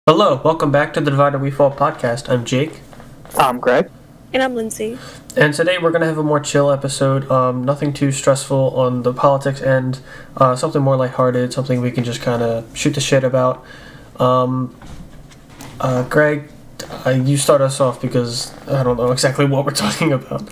Hello, welcome back to the Divided We Fall podcast. I'm Jake, I'm Greg. And I'm Lindsay. and today we're going to have a more chill episode. Nothing too stressful on the politics end, something more lighthearted, something we can just kind of shoot the shit about. Greg, you start us off because I don't know exactly what we're talking about.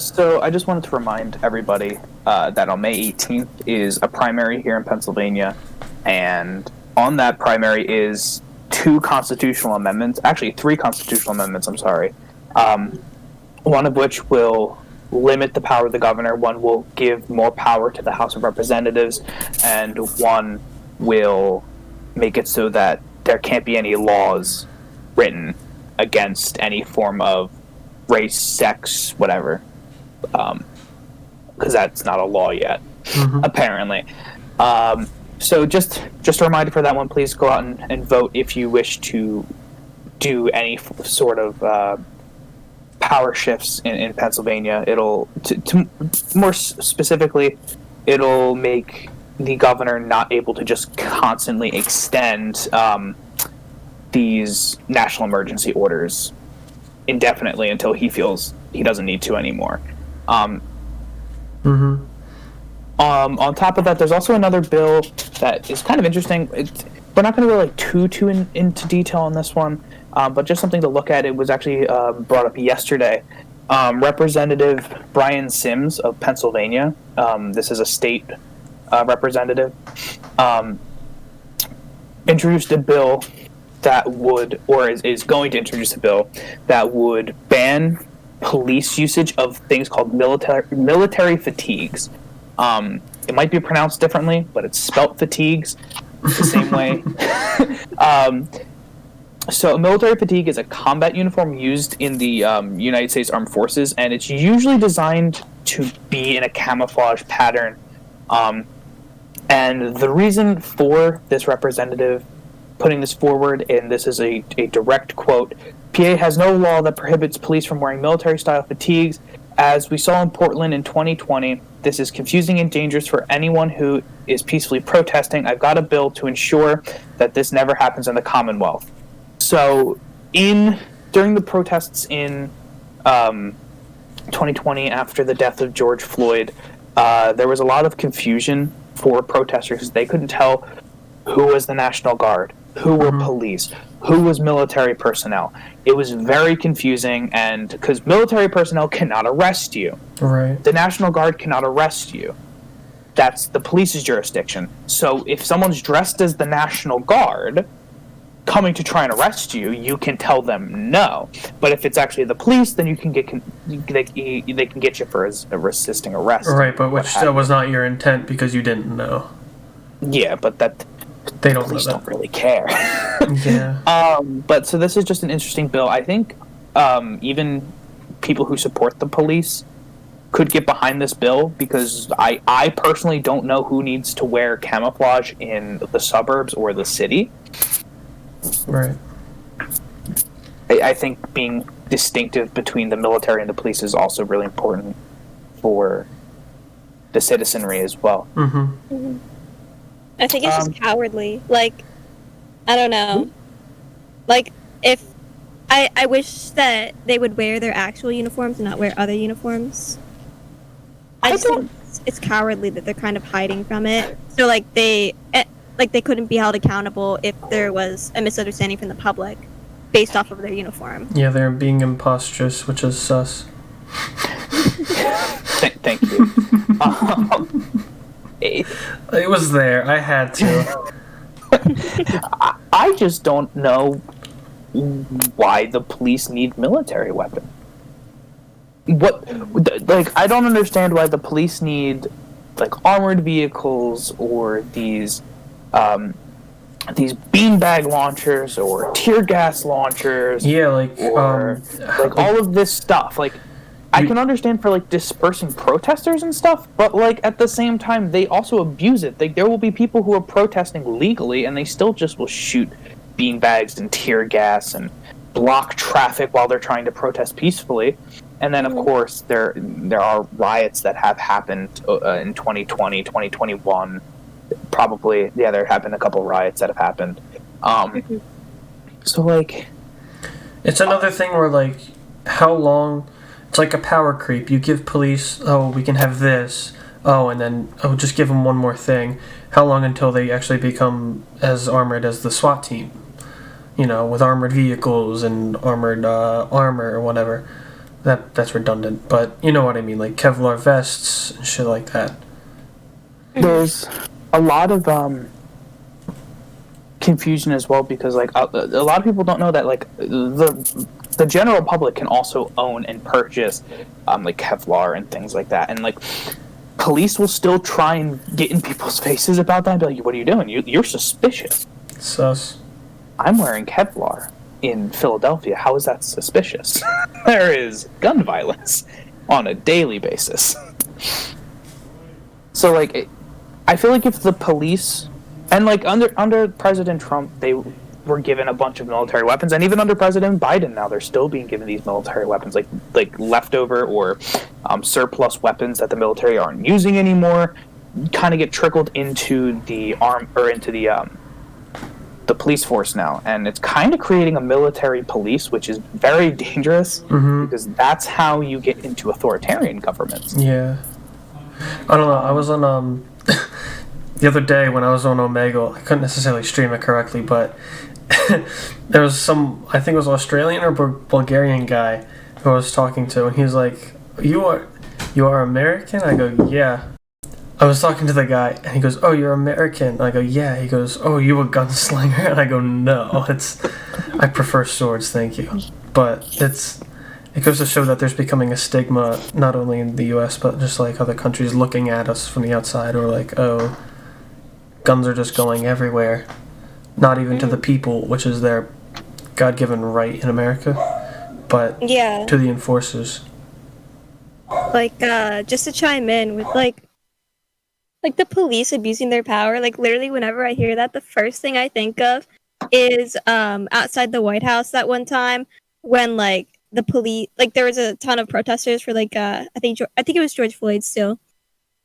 So I just wanted to remind everybody that on May 18th is a primary here in Pennsylvania, and on that primary is three constitutional amendments, I'm sorry. One of which will limit the power of the governor, one will give more power to the House of Representatives, and one will make it so that there can't be any laws written against any form of race, sex, whatever, because that's not a law yet, apparently. So just a reminder for that one, please go out and vote if you wish to do any sort of power shifts in Pennsylvania. It'll, more specifically, it'll make the governor not able to just constantly extend these national emergency orders indefinitely until he feels he doesn't need to anymore. On top of that, there's also another bill that is kind of interesting. We're not going to go like too into detail on this one, but just something to look at. It was actually brought up yesterday. Representative Brian Sims of Pennsylvania, this is a state representative, introduced a bill that would, or is going to introduce a bill that would ban police usage of things called military fatigues. It might be pronounced differently, but it's spelt fatigues the same way. So a military fatigue is a combat uniform used in the United States Armed Forces, and it's usually designed to be in a camouflage pattern. And the reason for this representative putting this forward, and this is a direct quote, PA has no law that prohibits police from wearing military-style fatigues. As we saw in Portland in 2020, this is confusing and dangerous for anyone who is peacefully protesting. I've got a bill to ensure that this never happens in the Commonwealth. So, during the protests in 2020 after the death of George Floyd, there was a lot of confusion for protesters. They couldn't tell who was the National Guard, who were police, who was military personnel. It was very confusing, and because military personnel cannot arrest you. Right. The National Guard cannot arrest you. That's the police's jurisdiction. So if someone's dressed as the National Guard coming to try and arrest you, you can tell them no. But if it's actually the police, then they can get you for a resisting arrest. Right, but which was not your intent because you didn't know. Yeah, but that... They don't police know that. don't really care. Yeah. But so this is just an interesting bill. I think even people who support the police could get behind this bill, because I personally don't know who needs to wear camouflage in the suburbs or the city. Right. I think being distinctive between the military and the police is also really important for the citizenry as well. I think it's just cowardly. Like, I don't know. Like, if... I wish that they would wear their actual uniforms and not wear other uniforms. I just think it's cowardly that they're kind of hiding from it. So, like, they couldn't be held accountable if there was a misunderstanding from the public based off of their uniform. Yeah, they're being imposterous, which is sus. Thank you. It was there. I had to. I just don't know why the police need military weapons. I don't understand why the police need, like, armored vehicles or these beanbag launchers or tear gas launchers. Yeah, like all of this stuff. Like, I can understand for, like, dispersing protesters and stuff, but, like, at the same time, they also abuse it. Like, there will be people who are protesting legally, and they still just will shoot beanbags and tear gas and block traffic while they're trying to protest peacefully. And then, of course, there are riots that have happened in 2020, 2021. Probably, yeah, there have been a couple riots that have happened So like, It's another thing where, like, how long. It's like a power creep. You give police, oh, we can have this. Oh, and then, oh, just give them one more thing. How long until they actually become as armored as the SWAT team? You know, with armored vehicles and armored armor or whatever. That's redundant, but you know what I mean, like Kevlar vests and shit like that. there's a lot of confusion as well because like a lot of people don't know that like the general public can also own and purchase like Kevlar and things like that, and like police will still try and get in people's faces about that and be like, what are you doing? You're suspicious. Sus. I'm wearing Kevlar in Philadelphia. How is that suspicious? There is gun violence on a daily basis. So like I feel like if the police and like under President Trump, they were given a bunch of military weapons, and even under President Biden now they're still being given these military weapons, like leftover or surplus weapons that the military aren't using anymore, kind of get trickled into the the police force now, and it's kind of creating a military police, which is very dangerous because that's how you get into authoritarian governments. Yeah. I don't know. I was on the other day when I was on Omegle. I couldn't necessarily stream it correctly, but there was some, I think it was Australian or Bulgarian guy who I was talking to, and he was like, "You are American?" I go, "Yeah." I was talking to the guy, and he goes, "Oh, you're American." And I go, "Yeah." He goes, "Oh, you a gunslinger?" And I go, "No, I prefer swords, thank you." But it goes to show that there's becoming a stigma, not only in the U.S., but just like other countries looking at us from the outside, or like, oh, guns are just going everywhere, not even to the people, which is their God-given right in America, but to the enforcers. Like, just to chime in with like the police abusing their power, like literally whenever I hear that, the first thing I think of is outside the White House that one time when like the police, like there was a ton of protesters for like I think it was George Floyd still,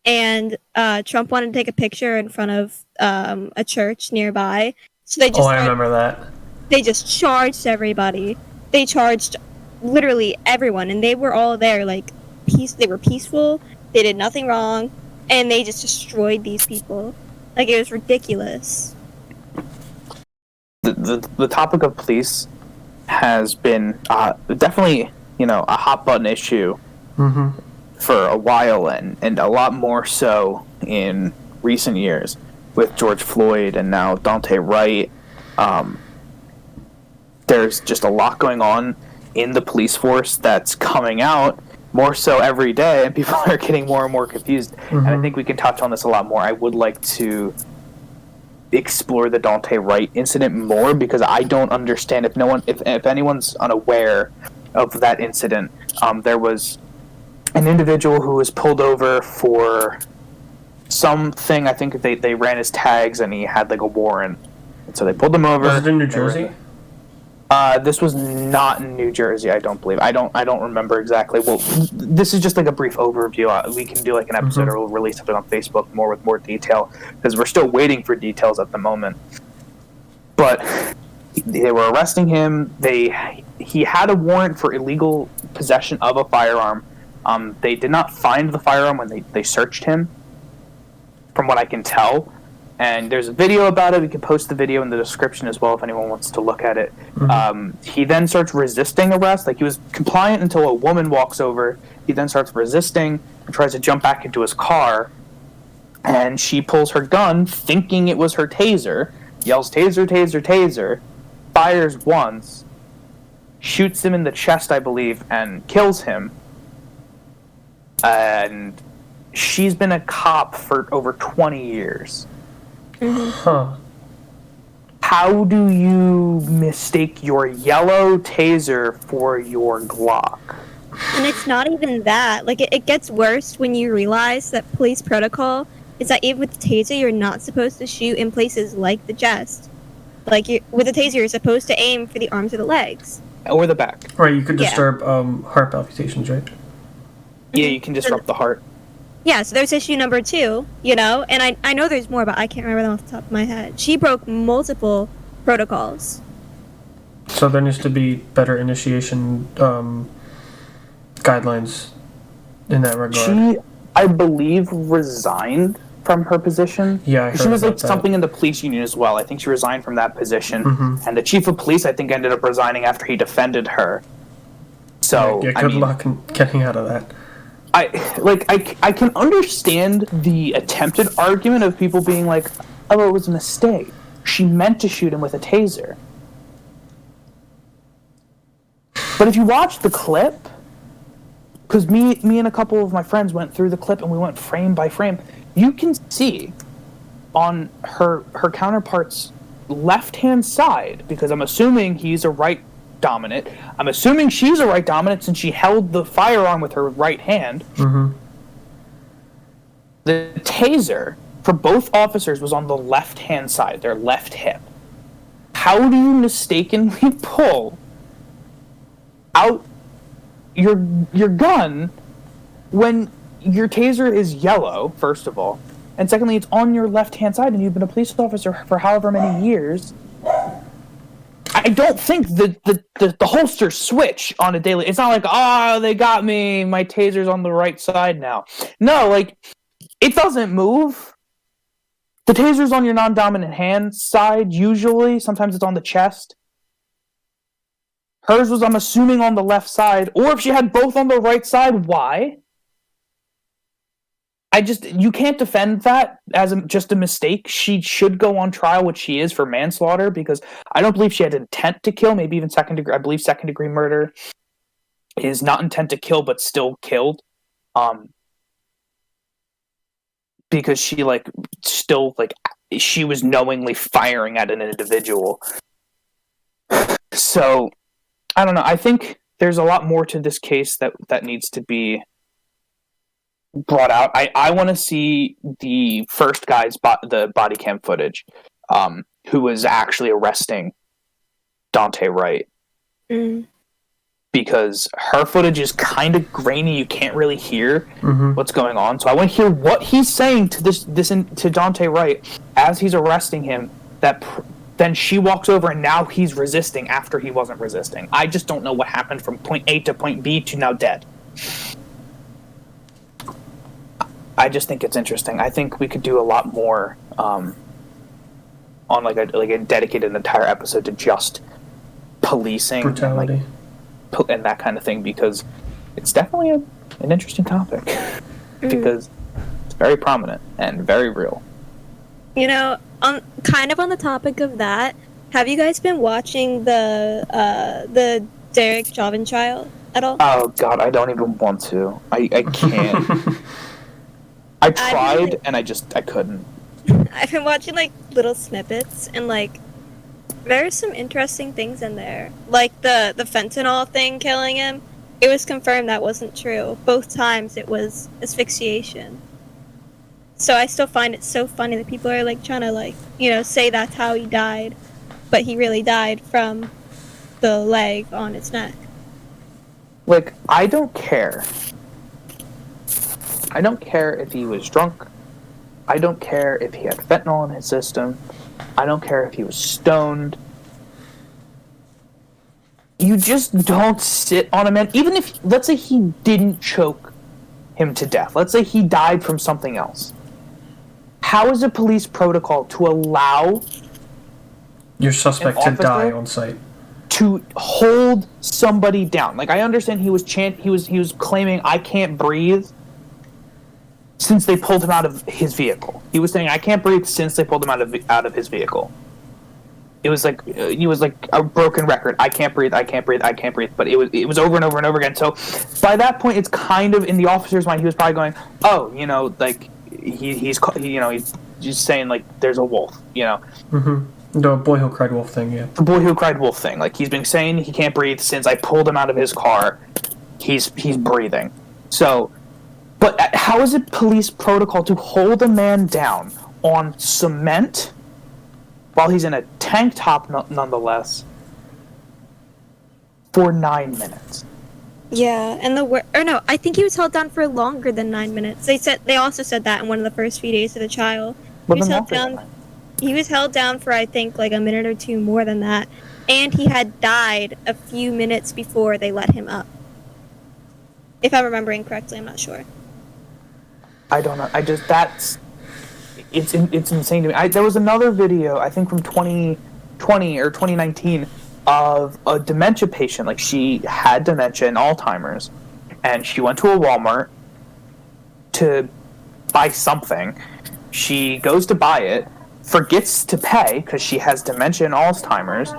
and Trump wanted to take a picture in front of a church nearby, so they just I remember that. They just charged everybody. They charged literally everyone, and they were all there like they were peaceful, they did nothing wrong, and they just destroyed these people. Like, it was ridiculous. The topic of police has been definitely, a hot button issue for a while, and a lot more so in recent years with George Floyd and now Daunte Wright. There's just a lot going on in the police force that's coming out more so every day, and people are getting more and more confused. And I think we can touch on this a lot more. I would like to explore the Daunte Wright incident more, because I don't understand if anyone's unaware of that incident. There was an individual who was pulled over for something. I think they ran his tags and he had like a warrant, and so they pulled him over. Was it in New Jersey? This was not in New Jersey, I don't believe. I don't remember exactly. Well, this is just like a brief overview. We can do like an episode, or we'll release something on Facebook with more detail, because we're still waiting for details at the moment. But they were arresting him. He had a warrant for illegal possession of a firearm. They did not find the firearm when they searched him, from what I can tell. And there's a video about it. We can post the video in the description as well if anyone wants to look at it. He then starts resisting arrest. Like, he was compliant until a woman walks over. He then starts resisting and tries to jump back into his car. And she pulls her gun, thinking it was her taser, yells, "Taser, taser, taser," fires once, shoots him in the chest, I believe, and kills him. And she's been a cop for over 20 years. Huh. How do you mistake your yellow taser for your Glock? And it's not even that. Like, it gets worse when you realize that police protocol is that even with the taser, you're not supposed to shoot in places like the chest. Like, with the taser, you're supposed to aim for the arms or the legs. Or the back. Right, you could disturb heart palpitations, right? Yeah, you can disrupt the heart. Yeah, so there's issue number 2, and I know there's more, but I can't remember them off the top of my head. She broke multiple protocols. So there needs to be better initiation guidelines in that regard. She, I believe, resigned from her position. Yeah, I heard she was like about that. something in the police union as well. I think she resigned from that position, Mhm. and the chief of police, I think, ended up resigning after he defended her. So Yeah, I good mean, luck in getting out of that. I can understand the attempted argument of people being like, "Oh, it was a mistake. She meant to shoot him with a taser." But if you watch the clip, because me and a couple of my friends went through the clip and we went frame by frame, you can see on her counterpart's left-hand side, because I'm assuming he's a right dominant. I'm assuming she's a right dominant since she held the firearm with her right hand. Mm-hmm. The taser for both officers was on the left-hand side, their left hip. How do you mistakenly pull out your gun when your taser is yellow, first of all, and secondly, it's on your left-hand side, and you've been a police officer for however many years? I don't think the holsters switch on a daily. It's not like, oh, they got me, my taser's on the right side now. No, like, it doesn't move. The taser's on your non-dominant hand side, usually. Sometimes it's on the chest. Hers was, I'm assuming, on the left side. Or if she had both on the right side, why? You can't defend that as just a mistake. She should go on trial, which she is, for manslaughter, because I don't believe she had intent to kill, maybe even second degree. I believe second degree murder is not intent to kill, but still killed. Because she she was knowingly firing at an individual. So, I don't know. I think there's a lot more to this case that needs to be brought out. I want to see the first guy's the body cam footage, who was actually arresting Daunte Wright. Mm. Because her footage is kind of grainy. You can't really hear what's going on. So I want to hear what he's saying to to Daunte Wright as he's arresting him. Then she walks over and now he's resisting after he wasn't resisting. I just don't know what happened from point A to point B to now dead. I just think it's interesting. I think we could do a lot more on like a dedicated entire episode to just policing Brutality. and that kind of thing, because it's definitely an interesting topic because it's very prominent and very real. You know, on the topic of that, have you guys been watching the Derek Chauvin trial at all? Oh God, I don't even want to. I can't. I tried and I couldn't. I've been watching like little snippets, and like there's some interesting things in there. Like the fentanyl thing killing him. It was confirmed that wasn't true. Both times it was asphyxiation. So I still find it so funny that people are like trying to like, say that's how he died, but he really died from the leg on his neck. Like, I don't care. I don't care if he was drunk. I don't care if he had fentanyl in his system. I don't care if he was stoned. You just don't sit on a man. Even if, let's say he didn't choke him to death. Let's say he died from something else. How is a police protocol to allow your suspect to die on site? To hold somebody down? Like, I understand he was claiming, I can't breathe, since they pulled him out of his vehicle. He was saying, I can't breathe since they pulled him out of his vehicle. It was like a broken record. I can't breathe. I can't breathe. I can't breathe. But it was over and over and over again. So by that point, it's kind of in the officer's mind. He was probably going, oh, like he's just saying like there's a wolf. Mm-hmm. The boy who cried wolf thing. Yeah. The boy who cried wolf thing. Like he's been saying he can't breathe since I pulled him out of his car. He's breathing. So, but how is it police protocol to hold a man down on cement while he's in a tank top, nonetheless, for 9 minutes? Yeah, and I think he was held down for longer than 9 minutes. They also said that in one of the first few days of the trial. He was held down He was held down for, I think, like a minute or two more than that. And he had died a few minutes before they let him up. If I'm remembering correctly, I'm not sure. I don't know. It's insane to me. There was another video, I think from 2020 or 2019, of a dementia patient. Like, she had dementia and Alzheimer's, and she went to a Walmart to buy something. She goes to buy it, forgets to pay because she has dementia and Alzheimer's.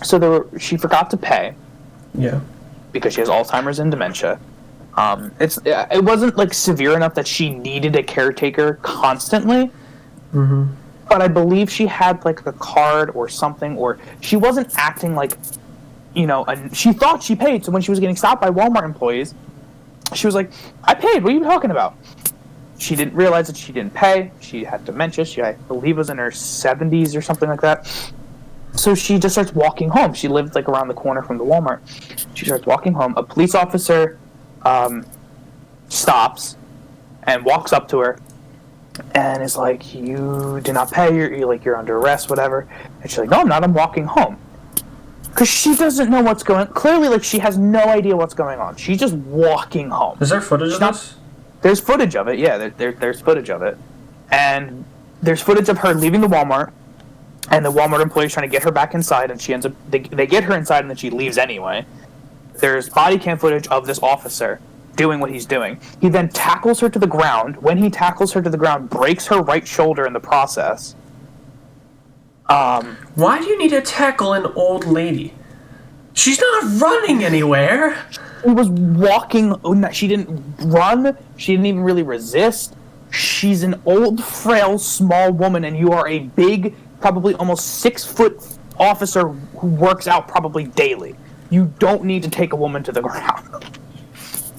So she forgot to pay. Yeah. Because she has Alzheimer's and dementia. It wasn't like severe enough that she needed a caretaker constantly. Mm-hmm. But I believe she had like a card or something, or she wasn't acting like, she thought she paid. So when she was getting stopped by Walmart employees, she was like, "I paid. What are you talking about?" She didn't realize that she didn't pay. She had dementia. She, I believe, was in her 70s or something like that. So she just starts walking home. She lived like around the corner from the Walmart. She starts walking home. A police officer stops and walks up to her and is like, "You did not pay. You're under arrest, whatever." And she's like, "No, I'm not. I'm walking home." Because she doesn't know what's going on. Clearly, like, she has no idea what's going on. She's just walking home. Is there footage of this? There's footage of it, yeah. There's footage of it. And there's footage of her leaving the Walmart, and the Walmart employees trying to get her back inside, and she ends up... They get her inside, and then she leaves anyway. There's body cam footage of this officer doing what he's doing. He then tackles her to the ground. When he tackles her to the ground, breaks her right shoulder in the process. Why do you need to tackle an old lady? She's not running anywhere. She was walking. She didn't run. She didn't even really resist. She's an old, frail, small woman, and you are a big, probably almost 6-foot officer who works out probably daily. You don't need to take a woman to the ground.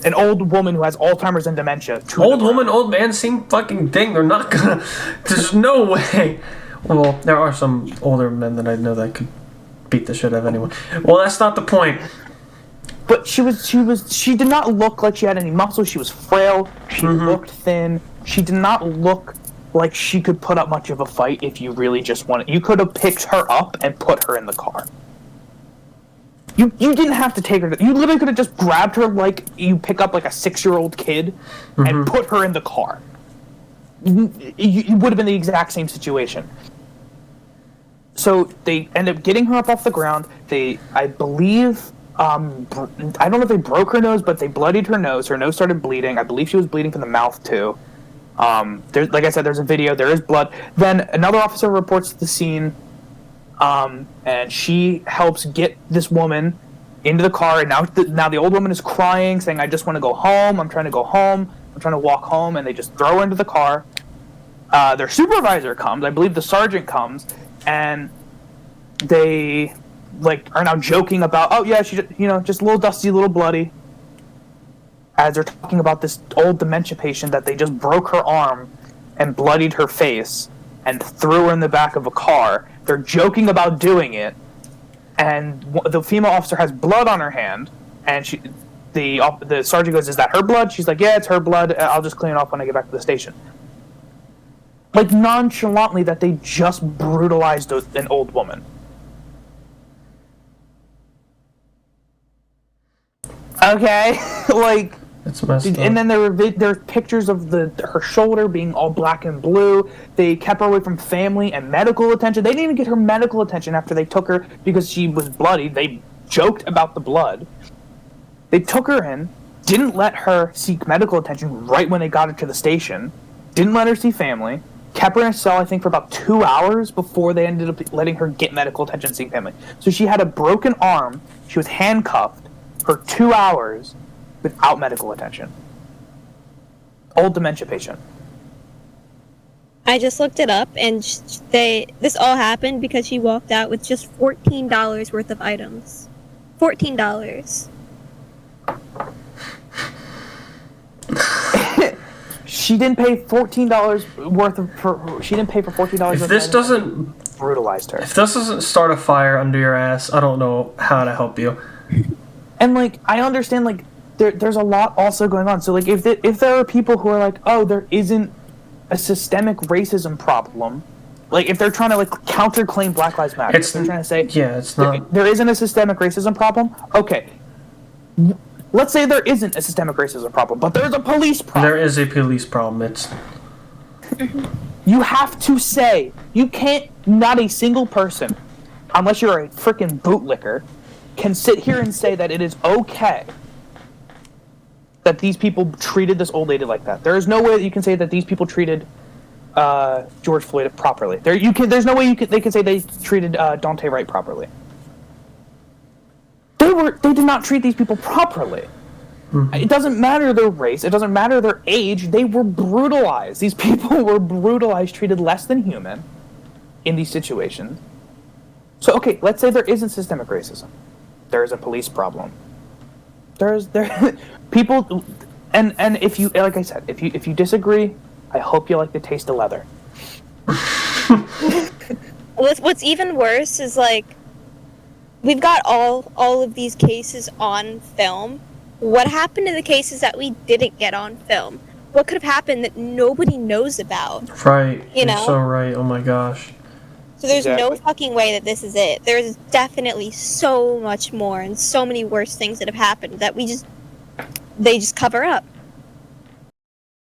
An old woman who has Alzheimer's and dementia. Old woman, old man, same fucking thing. They're not gonna... There's no way. Well, there are some older men that I know that could beat the shit out of anyone. Well, that's not the point. But she did not look like she had any muscle. She was frail. She looked thin. She did not look like she could put up much of a fight if you really just wanted. You could have picked her up and put her in the car. You didn't have to take her. You literally could have just grabbed her like you pick up like a 6-year-old kid and put her in the car. It would have been the exact same situation. So they end up getting her up off the ground. I believe, I don't know if they broke her nose, but they bloodied her nose. Her nose started bleeding. I believe she was bleeding from the mouth too. Like I said, there's a video. There is blood. Then another officer reports to the scene, and she helps get this woman into the car. And now the old woman is crying, saying, "I just want to go home. I'm trying to go home. I'm trying to walk home." And they just throw her into the car. Their supervisor comes. I believe the sergeant comes. And they are now joking about, "Oh yeah, she just a little dusty, a little bloody," as they're talking about this old dementia patient that they just broke her arm and bloodied her face and threw her in the back of a car. They're joking about doing it, and the female officer has blood on her hand, and the sergeant goes, "Is that her blood?" She's like, "Yeah, it's her blood. I'll just clean it off when I get back to the station." Like, nonchalantly, that they just brutalized an old woman. Okay? Like... It's messed up. And then there were pictures of her shoulder being all black and blue. They kept her away from family and medical attention. They didn't even get her medical attention after they took her because she was bloody. They joked about the blood. They took her in, didn't let her seek medical attention right when they got her to the station, didn't let her see family, kept her in a cell, I think, for about 2 hours before they ended up letting her get medical attention and see family. So she had a broken arm. She was handcuffed for 2 hours without medical attention. Old dementia patient. I just looked it up, and this all happened because she walked out with just $14 worth of items. $14. She didn't pay $14 worth of. She didn't pay for $14. If this doesn't brutalized her. If this doesn't start a fire under your ass, I don't know how to help you. And like, I understand, like, there's a lot also going on. So like, if there are people who are like, oh, there isn't a systemic racism problem, like if they're trying to like counterclaim Black Lives Matter, if they're trying to say it's not. there isn't a systemic racism problem. Okay, let's say there isn't a systemic racism problem, but there's a police problem. There is a police problem. It's You have to say, you can't, not a single person, unless you're a freaking bootlicker, can sit here and say that it is okay that these people treated this old lady like that. There is no way that you can say that these people treated George Floyd properly. There's no way they can say they treated Dante Wright properly. They did not treat these people properly. It doesn't matter their race. It doesn't matter their age. They were brutalized. These people were brutalized, treated less than human in these situations. So, okay, let's say there isn't systemic racism. There is a police problem. People, and if you, like I said, if you disagree, I hope you like the taste of leather. What's even worse is like we've got all of these cases on film. What happened to the cases that we didn't get on film? What could have happened that nobody knows about? right. You know? You're so right. Oh my gosh. So there's no Exactly. fucking way that this is it. There's definitely so much more and so many worse things that have happened that they just cover up.